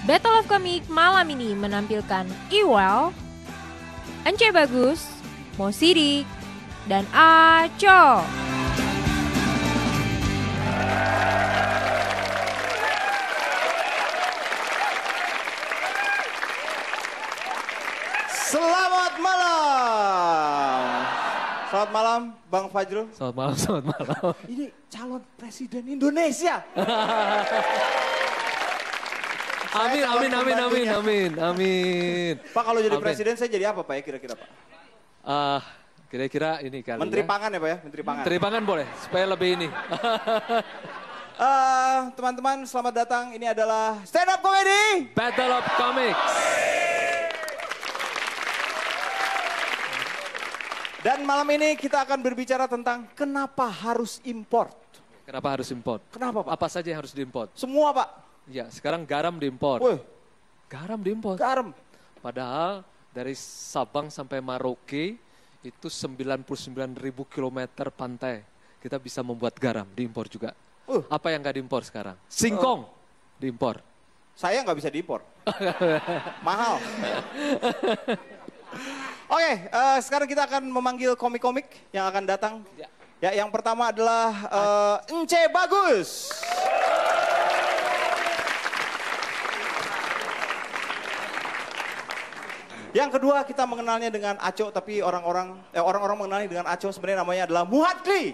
Battle of Comic malam ini menampilkan Iwel, Ence Bagus, Mo Sidik, dan Aco. Selamat malam. Selamat malam, Bang Fajrul. Selamat malam, selamat malam. Ini calon presiden Indonesia. Amin. Pak, kalau jadi Amin. presiden saya jadi apa Pak ya kira-kira Pak? Kira-kira ini kali Menteri ya. Pangan ya Pak ya? Menteri Pangan. Menteri Pangan boleh, supaya lebih ini. Teman-teman selamat datang, ini adalah Stand Up Comedy. Battle of Comics. Dan malam ini kita akan berbicara tentang kenapa harus import. Kenapa harus import? Kenapa Pak? Apa saja yang harus diimport? Semua Pak. Ya, sekarang garam diimport. Wih, Garam diimport. garam. Padahal dari Sabang sampai Merauke itu 99.000 kilometer pantai. Kita bisa membuat garam, diimpor juga. Apa yang nggak diimpor sekarang? Singkong diimpor. Saya nggak bisa diimpor. Mahal. Oke, sekarang kita akan memanggil komik-komik yang akan datang. Ya, yang pertama adalah Ence Bagus. Yang kedua kita mengenalnya dengan Aco, tapi orang-orang mengenalnya dengan Aco, sebenarnya namanya adalah Muhadli.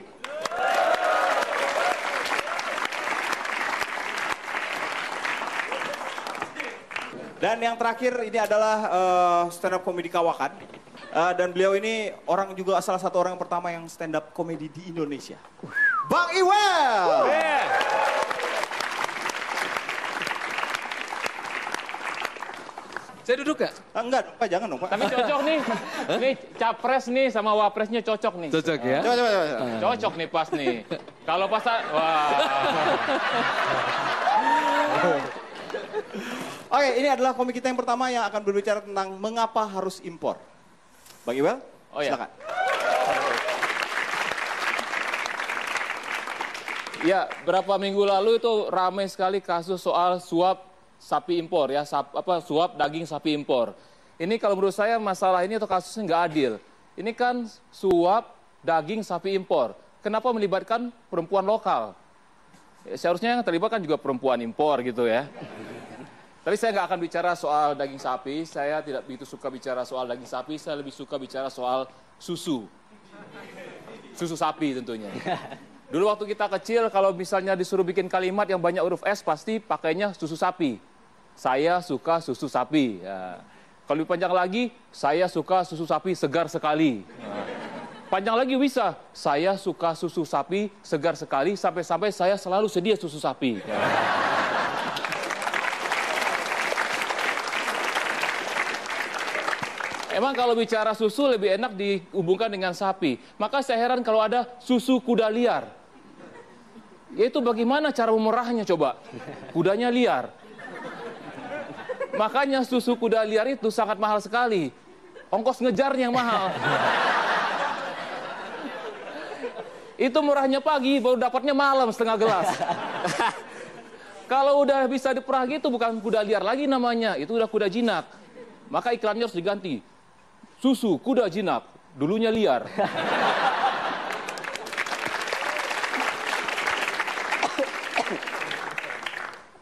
Dan yang terakhir ini adalah stand up comedy kawakan. Dan beliau ini juga salah satu orang yang pertama yang stand up comedy di Indonesia. Bang Iwel. Saya duduk gak? Enggak, Pak, jangan dong, Pak. Tapi cocok nih. Nih capres nih sama wapresnya cocok nih. Cocok ya? Coba. Cocok nih pas nih. Kalau pas wah. Oke, ini adalah komik kita yang pertama yang akan berbicara tentang mengapa harus impor. Bang Iwel, Oh, ya. silakan. Ya, berapa minggu lalu itu ramai sekali kasus soal suap sapi impor ya, suap daging sapi impor. Ini kalau menurut saya masalah ini atau kasusnya nggak adil. Ini kan suap daging sapi impor. Kenapa melibatkan perempuan lokal? Ya, seharusnya yang terlibat kan juga perempuan impor gitu ya. Tapi saya nggak akan bicara soal daging sapi, saya tidak begitu suka bicara soal daging sapi, saya lebih suka bicara soal susu. Susu sapi tentunya. Dulu waktu kita kecil, kalau misalnya disuruh bikin kalimat yang banyak huruf S, pasti pakainya susu sapi. Saya suka susu sapi. Ya. Kalau lebih panjang lagi, saya suka susu sapi segar sekali. Nah. Panjang lagi bisa, saya suka susu sapi segar sekali, sampai-sampai saya selalu sedia susu sapi. Ya. Emang kalau bicara susu lebih enak dihubungkan dengan sapi. Maka saya heran kalau ada susu kuda liar. Yaitu bagaimana cara memerahnya coba? Kudanya liar. Makanya susu kuda liar itu sangat mahal sekali. Ongkos ngejarnya yang mahal. Itu murahnya pagi, baru dapatnya malam setengah gelas. Kalau udah bisa diperah gitu, bukan kuda liar lagi namanya. Itu udah kuda jinak. Maka iklannya harus diganti. Susu kuda jinak, dulunya liar.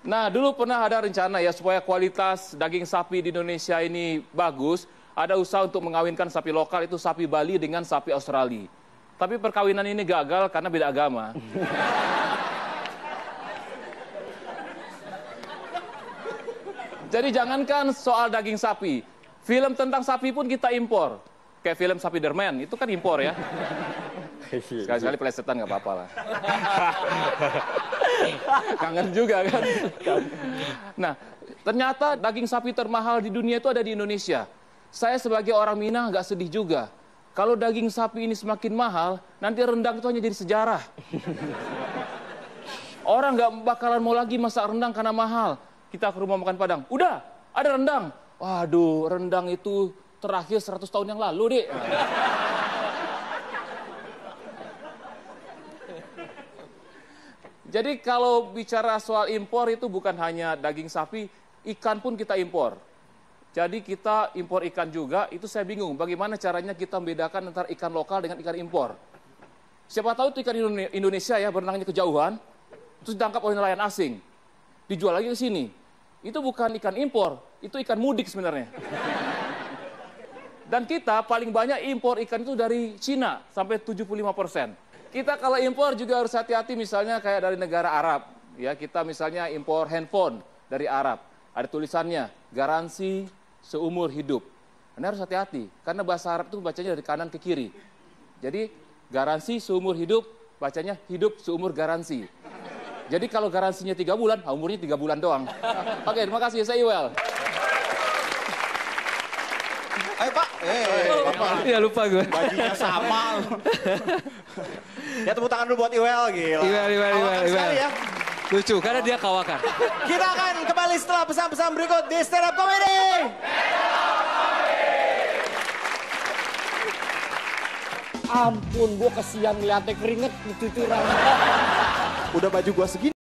Nah, dulu pernah ada rencana ya supaya kualitas daging sapi di Indonesia ini bagus. Ada usaha untuk mengawinkan sapi lokal, itu sapi Bali dengan sapi Australia. Tapi perkawinan ini gagal karena beda agama. Jadi jangankan soal daging sapi, film tentang sapi pun kita impor. Kayak film Spiderman, itu kan impor ya. Sekali-sekali pelesetan nggak apa-apa lah. Kangen juga kan. Nah, ternyata daging sapi termahal di dunia itu ada di Indonesia. Saya sebagai orang Minang nggak sedih juga. Kalau daging sapi ini semakin mahal, nanti rendang itu hanya jadi sejarah. Orang nggak bakalan mau lagi masak rendang karena mahal. Kita ke rumah makan Padang, udah ada rendang. Waduh, rendang itu terakhir 100 tahun yang lalu, Dek. Jadi kalau bicara soal impor itu bukan hanya daging sapi, ikan pun kita impor. Jadi kita impor ikan juga, itu saya bingung bagaimana caranya kita membedakan antara ikan lokal dengan ikan impor. Siapa tahu itu ikan Indonesia ya berenangnya kejauhan, terus ditangkap oleh nelayan asing, dijual lagi ke sini. Itu bukan ikan impor, itu ikan mudik sebenarnya. Dan kita paling banyak impor ikan itu dari Cina sampai 75%. Kita kalau impor juga harus hati-hati misalnya kayak dari negara Arab. Ya, kita misalnya impor handphone dari Arab. Ada tulisannya, garansi seumur hidup. Anda harus hati-hati, karena bahasa Arab itu bacanya dari kanan ke kiri. Jadi, garansi seumur hidup, bacanya hidup seumur garansi. Jadi kalau garansinya 3 bulan, umurnya 3 bulan doang. Oke, terima kasih, saya Iwel. Ayo Pak. Bapak. Iya lupa gue. Bajunya sama. Ya tepuk tangan dulu buat Iwel, gila. Kawakan sekali ya. Lucu, karena dia kawakan. Kita akan kembali setelah pesan-pesan berikut di Stand Up Comedy. Ampun, gue kesian ngeliatnya keringet cucuran. Udah baju gua segini.